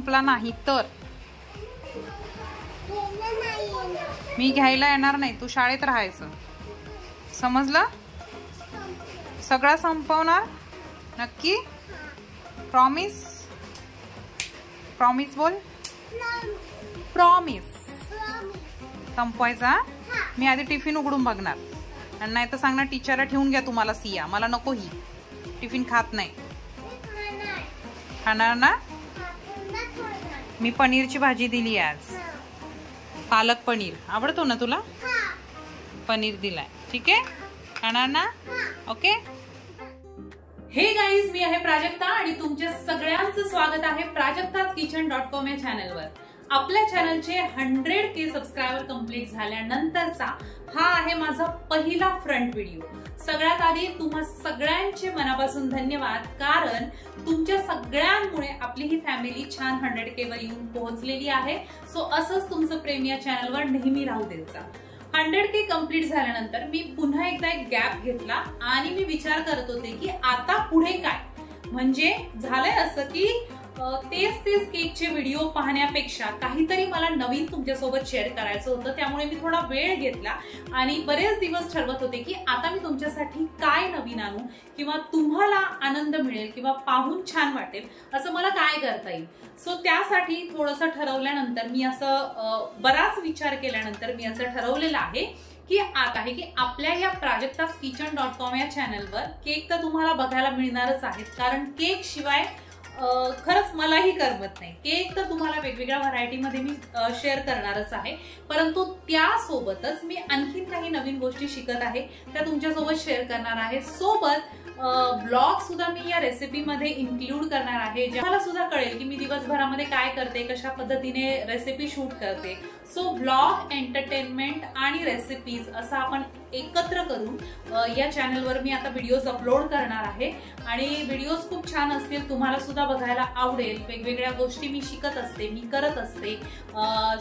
संपला नाही तर मी घ्यायला येणार नाही, तू शाळेत राहायचं, समजलं? सगळं संपवणार नक्की? प्रॉमिस? प्रॉमिस बोल. प्रॉमिस संपवायचा. मी आधी टिफिन उघडून बघणार आणि नाही तर सांगणार टीचरला ठेवून घ्या तुम्हाला सिया, मला नको ही टिफिन खात नाही. खाणार ना? मी पनीरची भाजी दिली आज, पालक पनीर. आवडतो ना तुला? पनीर दिलाय, ठीक आहे? खाणार ना? ओके. हे गाईज, मी आहे प्राजक्ता आणि तुमच्या सगळ्यांचं स्वागत आहे prajaktaskichen.com या चॅनलवर. आपल्या चॅनलचे 100K सबस्क्रायबर कंप्लीट झाल्यानंतरचा हा आहे माझा पहिला फ्रंट व्हिडिओ. सगळ्यात आधी तुम्हा सगळ्यांचे मनापासून धन्यवाद, कारण तुमच्या सगळ्यांमुळे आपली ही फॅमिली छान 100K वर येऊन पोहोचलेली आहे. सो असंच तुमचं प्रेम या चॅनलवर नेहमी राहू द्यायचा. 100K कंप्लीट झाल्यानंतर मी पुन्हा एकदा एक गॅप घेतला आणि मी विचार करत होते की आता पुढे काय. म्हणजे झालंय असं की तेच केकचे व्हिडिओ पाहण्यापेक्षा काहीतरी मला नवीन तुमच्यासोबत शेअर करायचं होतं. त्यामुळे मी थोडा वेळ घेतला आणि बरेच दिवस ठरवत होते की आता मी तुमच्यासाठी काय नवीन आणू किंवा तुम्हाला आनंद मिळेल किंवा पाहून छान वाटेल असं मला काय करता येईल. सो त्यासाठी थोडंसं ठरवल्यानंतर मी असं बराच विचार केल्यानंतर मी असं ठरवलेलं आहे की आता आहे की आपल्या या prajaktaskichen.com या चॅनलवर केक तर तुम्हाला बघायला मिळणारच आहेत, कारण केक शिवाय खरंच मलाही करमत नाही. केक तर तुम्हाला वेगवेगळ्या व्हरायटीमध्ये मी शेअर करणारच आहे, परंतु त्यासोबतच मी आणखीन काही नवीन गोष्टी शिकत आहे त्या तुमच्यासोबत शेअर करणार आहे. सोबत ब्लॉग सुद्धा मी या रेसिपीमध्ये इन्क्लूड करणार आहे, ज्याला सुद्धा कळेल की मी दिवसभरामध्ये काय करते, कशा पद्धतीने रेसिपी शूट करते. सो ब्लॉग, एंटरटेनमेंट आणि रेसिपीज असं आपण एकत्र करून या चॅनलवर मी आता व्हिडिओज अपलोड करणार आहे आणि व्हिडिओज खूप छान असतील, तुम्हाला सुद्धा बघायला आवडेल. वेगवेगळ्या गोष्टी मी शिकत असते, मी करत असते.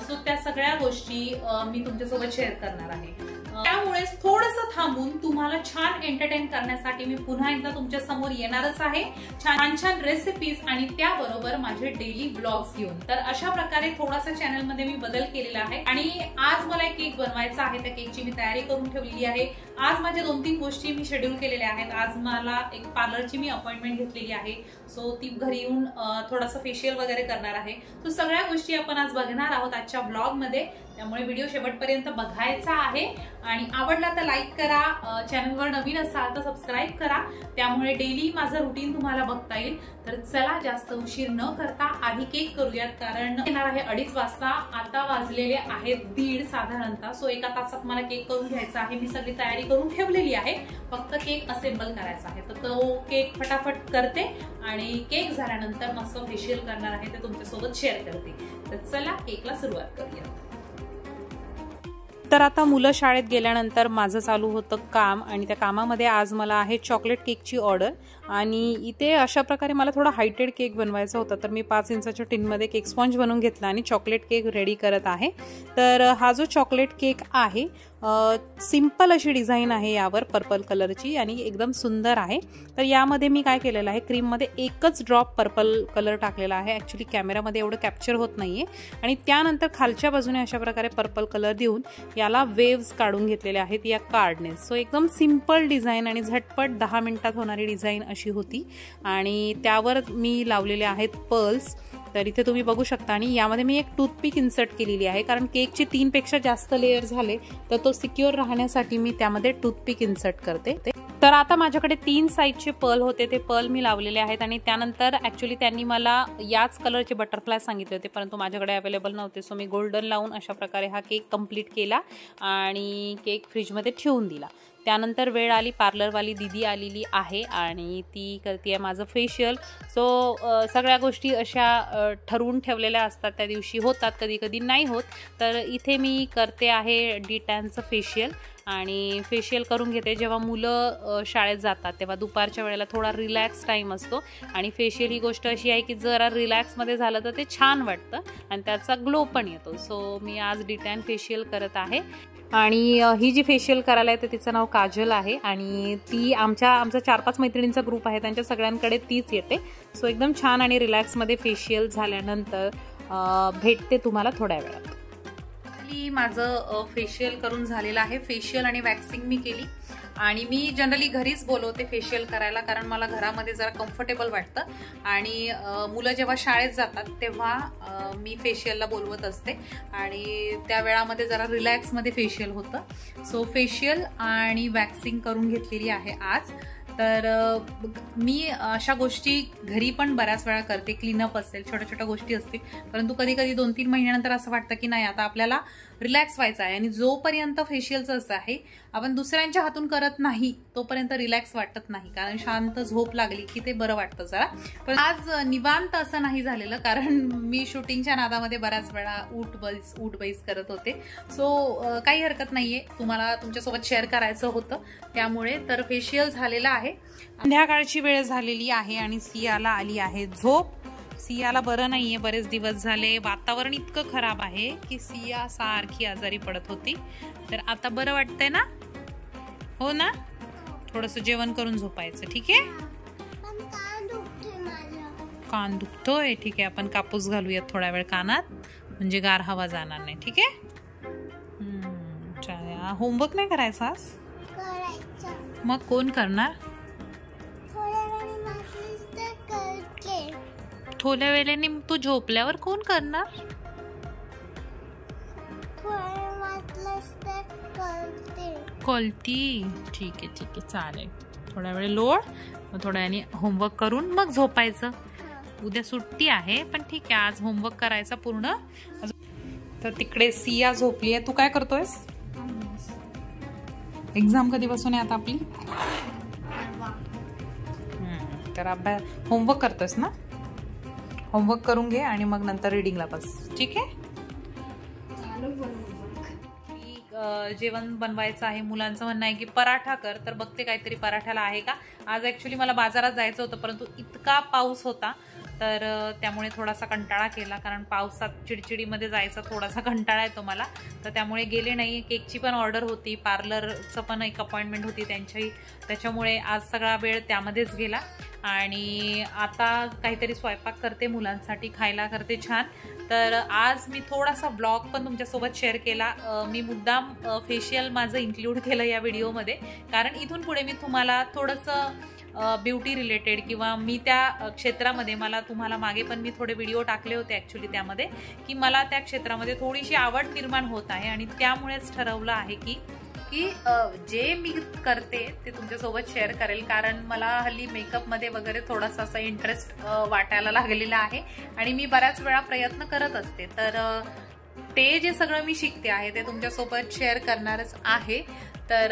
सो त्या सगळ्या गोष्टी मी तुमच्यासोबत शेअर करणार आहे. त्यामुळे थोडंसं थांबून तुम्हाला छान एंटरटेन करण्यासाठी मी पुन्हा एकदा तुमच्या समोर येणारच आहे, छान छान रेसिपीज आणि त्याबरोबर माझे डेली ब्लॉग्स घेऊन. तर अशा प्रकारे थोडासा चॅनलमध्ये मी बदल केलेला आहे आणि आज मला एक केक बनवायचा आहे. त्या केकची मी तयारी करून ठेवलेली आहे. आज माझ्या 2-3 गोष्टी मी शेड्यूल केलेल्या आहेत. आज मला एक पार्लरची मी अपॉइंटमेंट घेतलेली आहे, सो ती घरी येऊन थोडंसं फेशियल वगैरे करणार आहे. सो सगळ्या गोष्टी आपण आज बघणार आहोत आजच्या ब्लॉग मध्ये. त्यामुळे व्हिडिओ शेवटपर्यंत बघायचा आहे आणि आवडला तर लाईक करा, चॅनलवर नवीन असाल तर सबस्क्राईब करा, त्यामुळे डेली माझं रुटीन तुम्हाला बघता येईल. तर चला जास्त उशीर न करता आधी केक करूयात, कारण येणार आहे 2:30 वाजता. आता वाजलेले आहेत 1:30 साधारणतः. सो 1 तासात मला केक करून घ्यायचा आहे. मी सगळी तयारी करून ठेवलेली आहे, फक्त केक असेंबल करायचा आहे. तर तो केक फटाफट करते आणि केक झाल्यानंतर मस्त फेशियल करणार आहे, ते तुमच्यासोबत शेअर करते. तर चला केकला सुरुवात करूया. तर आता मुलं शाळेत गेल्यानंतर माझं चालू होतं काम आणि त्या कामामध्ये आज मला आहे चॉकलेट केकची ऑर्डर. आणि इथे अशा प्रकारे मला थोडा हायटेड केक बनवायचा होता, तर मी 5 इंचाच्या टिनमध्ये केक स्पॉन्ज बनवून घेतला आणि चॉकलेट केक रेडी करत आहे. तर हा जो चॉकलेट केक आहे सिंपल अशी डिझाईन आहे यावर पर्पल कलरची आणि एकदम सुंदर आहे. तर यामध्ये मी काय केलेलं आहे, क्रीममध्ये एकच ड्रॉप पर्पल कलर टाकलेला आहे. ॲक्च्युली कॅमेरामध्ये एवढं कॅप्चर होत नाहीये. आणि त्यानंतर खालच्या बाजूने अशा प्रकारे पर्पल कलर देऊन याला वेव्स काढून घेतलेले आहेत या कार्डने. सो एकदम सिंपल डिझाईन आणि झटपट 10 मिनिटात होणारी डिझाईन अशी होती. आणि त्यावर मी लावलेले आहेत पर्ल्स. तर इथे तुम्ही बघू शकता आणि यामध्ये मी एक टूथपिक इन्सर्ट केलेली आहे, कारण केकचे 3 पेक्षा जास्त लेयर झाले तर तो सिक्युअर राहण्यासाठी मी त्यामध्ये टूथपिक इन्सर्ट करते. तर आता माझ्याकडे 3 साईजचे पर्ल होते, ते पर्ल मी लावलेले आहेत. आणि त्यानंतर ॲक्च्युली त्यांनी मला याच कलरचे बटरफ्लाय सांगितले होते, परंतु माझ्याकडे अवेलेबल नव्हते. सो मी गोल्डन लावून अशा प्रकारे हा केक कंप्लीट केला आणि केक फ्रीजमध्ये ठेवून दिला. त्यानंतर वेळ आली, पार्लरवाली दीदी आलेली आहे आणि ती करते माझं फेशियल. सो सगळ्या गोष्टी अशा ठरवून ठेवलेल्या असतात, त्या दिवशी होतात, कधी कधी नाही होत. तर इथे मी करते आहे डिटॅनचं फेशियल आणि फेशियल करून घेते. जेव्हा मुलं शाळेत जातात तेव्हा दुपारच्या वेळेला थोडा रिलॅक्स टाईम असतो आणि फेशियल ही गोष्ट अशी आहे की जरा रिलॅक्समध्ये झालं तर ते छान वाटतं आणि त्याचा ग्लो पण येतो. सो मी आज डिटॅन फेशियल करत आहे. आणि ही जी फेशियल करायला येते तिचं नाव काजल आहे आणि ती आमचा 4-5 मैत्रिणींचा ग्रुप आहे, त्यांच्या सगळ्यांकडे तीच येते. सो एकदम छान आणि रिलॅक्समध्ये फेशियल झाल्यानंतर भेटते तुम्हाला थोड्या वेळात. माझं फेशियल करून झालेलं आहे. फेशियल आणि वॅक्सिंग मी केली आणि मी जनरली घरीच बोलवते फेशियल करायला, कारण मला घरामध्ये जरा कम्फर्टेबल वाटतं आणि मुलं जेव्हा शाळेत जातात तेव्हा मी फेशियलला बोलवत असते आणि त्या वेळामध्ये जरा रिलॅक्समध्ये फेशियल होतं. सो फेशियल आणि वॅक्सिंग करून घेतलेली आहे आज. तर मी अशा गोष्टी घरी पण बऱ्याच वेळा करते, क्लीनअप असेल, छोट्या छोट्या गोष्टी असतील, परंतु कधी कधी 2-3 महिन्यानंतर असं वाटतं की नाही आता आपल्याला रिलॅक्स व्हायचं आहे आणि जोपर्यंत फेशियलचं असं आहे आपण दुसऱ्यांच्या हातून करत नाही तोपर्यंत रिलॅक्स वाटत नाही, कारण शांत झोप लागली की ते बरं वाटतं जरा. पण आज निवांत असं नाही झालेलं, कारण मी शूटिंगच्या नादामध्ये बऱ्याच वेळा उठ बैस करत होते. सो काही हरकत नाहीये, तुम्हाला तुमच्यासोबत शेअर करायचं होतं त्यामुळे. तर फेशियल झालेलं आहे, संध्याकाळची वेळ झालेली आहे आणि सियाला आली आहे झोप. सियाला बरं नाहीये, बरेच दिवस झाले, वातावरण इतकं खराब आहे की सिया सारखी आजारी पडत होती. तर आता बरं वाटतंय ना? हो ना? थोडंसं जेवण करून झोपायचं, ठीक आहे? कान दुखतोय, ठीक आहे, आपण कापूस घालूयात थोडा वेळ कानात, म्हणजे गार हवा जाणार नाही, ठीक आहे? चालेल. होमवर्क नाही करायचा आज? मग कोण करणार? थोड्या वेळेने तू झोपल्यावर कोण करणार? कळती, ठीक आहे ठीक आहे, चालेल. थोड्या वेळ लोळ, मग थोड्या वेळाने होमवर्क करून मग झोपायचं. उद्या सुट्टी आहे पण ठीक आहे, आज होमवर्क करायचा पूर्ण. तर तिकडे सिया झोपली आहे. तू काय करतोयस? एक्झाम कधीपासून आहे आता आपली? तर अभ्यास होमवर्क करतोयस ना? होमवर्क करून घे आणि मग नंतर रीडिंगला बस, ठीक आहे? जेवण बनवायचं आहे. मुलांचं म्हणणं आहे की पराठा कर, तर बघते काहीतरी पराठ्याला आहे का. आज ॲक्च्युली मला बाजारात जायचं होतं परंतु इतका पाऊस होता तर त्यामुळे थोडासा कंटाळा केला, कारण पावसात चिडचिडीमध्ये जायचा थोडासा कंटाळा येतो मला, तर त्यामुळे गेले नाही. केकची पण ऑर्डर होती, पार्लरचं पण एक अपॉइंटमेंट होती त्यांची, त्याच्यामुळे आज सगळा वेळ त्यामध्येच गेला. आणि आता काहीतरी स्वयंपाक करते, मुलांसाठी खायला करते छान. तर आज मी थोडासा ब्लॉग पण तुमच्यासोबत शेअर केला. मी मुद्दाम फेशियल माझं इन्क्लूड केलं या व्हिडिओमध्ये, कारण इथून पुढे मी तुम्हाला थोडंसं ब्युटी रिलेटेड किंवा मी त्या क्षेत्रामध्ये, मला तुम्हाला मागे पण मी थोडे व्हिडिओ टाकले होते ॲक्च्युली त्यामध्ये, की मला त्या क्षेत्रामध्ये थोडीशी आवड निर्माण होत आहे आणि त्यामुळेच ठरवलं आहे की जे मी करते ते तुमच्यासोबत शेअर करेल, कारण मला हल्ली मेकअपमध्ये वगैरे थोडासा असा इंटरेस्ट वाटायला लागलेला आहे आणि मी बऱ्याच वेळा प्रयत्न करत असते. तर ते जे सगळं मी शिकते आहे ते तुमच्यासोबत शेअर करणारच आहे. तर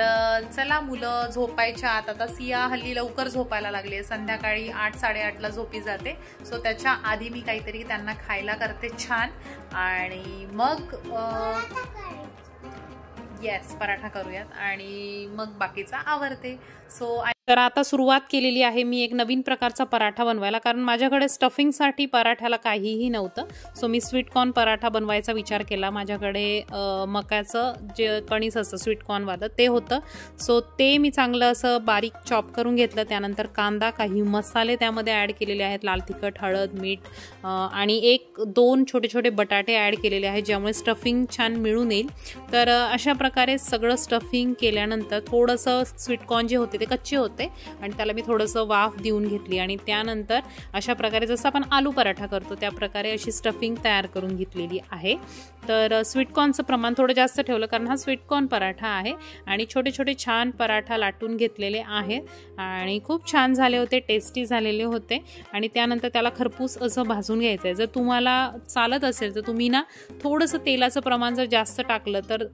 चला, मुलं झोपायच्या आत, आता सिया हल्ली लवकर झोपायला लागली, संध्याकाळी 8-8:30ला झोपी जाते. सो त्याच्या आधी मी काहीतरी त्यांना खायला करते छान आणि मग येस पराठा करूयात आणि मग बाकीचा आवरते. सो तर आता सुरुवात केलेली आहे मी एक नवीन प्रकारचा पराठा बनवायला, कारण माझ्याकडे स्टफिंगसाठी पराठ्याला काहीही नव्हतं. सो मी स्वीटकॉर्न पराठा बनवायचा विचार केला. माझ्याकडे मक्याचं जे कणीस असतं स्वीटकॉर्नवालं ते होतं. सो ते मी चांगलं असं बारीक चॉप करून घेतलं. त्यानंतर कांदा, काही मसाले त्यामध्ये ॲड केलेले आहेत, लाल तिखट, हळद, मीठ आणि 1-2 छोटे छोटे बटाटे ॲड केलेले आहेत, ज्यामुळे स्टफिंग छान मिळून येईल. तर अशा प्रकारे सगळं स्टफिंग केल्यानंतर थोडंसं स्वीटकॉर्न जे होते ते कच्चे होते आणि त्याला मी थोडंसं वाफ देऊन घेतली आणि त्यानंतर अशा प्रकारे जसं आपण आलू पराठा करतो त्या प्रकारे अशी स्टफिंग तयार करून घेतलेली आहे. तर स्वीटकॉर्नचं प्रमाण थोडं जास्त ठेवलं, कारण हा स्वीटकॉर्न पराठा आहे आणि छोटे छोटे छान पराठा लाटून घेतलेले आहेत आणि खूप छान झाले होते, टेस्टी झालेले होते. आणि त्यानंतर त्याला खरपूस असं भाजून घ्यायचं आहे. जर तुम्हाला चालत असेल तर तुम्ही ना थोडंसं तेलाचं प्रमाण जर जास्त टाकलं तर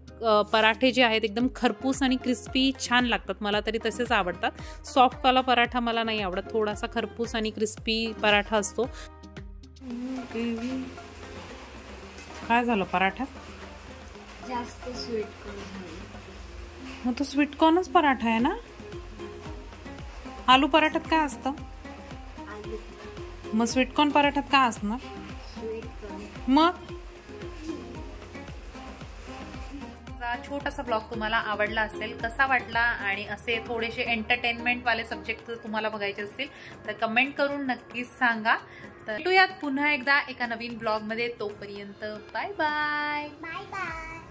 पराठे जे आहेत एकदम खरपूस आणि क्रिस्पी छान लागतात. मला तरी तसेच आवडतात. सॉफ्टवाला पराठा मला नाही आवडत, थोडासा खरपूस आणि क्रिस्पी पराठा असतो. काय झालं पराठ्यात? जास्त स्वीटकॉर्न झालं. मग तो स्वीटकॉर्नच पराठा आहे ना? आलू पराठ्यात काय असतं? मग स्वीटकॉर्न पराठ्यात काय असणार? स्वीटकॉर्न. मग छोटासा ब्लॉग तुम्हाला आवडला असेल. कसा वाटला आणि असे थोडेसे एंटरटेनमेंट वाले सब्जेक्ट तुम्हाला बघायचे असतील तर कमेंट करून नक्कीच सांगा. तर भेटूयात पुन्हा एकदा एका नवीन ब्लॉग मध्ये. तोपर्यंत बाय बाय. Bye bye.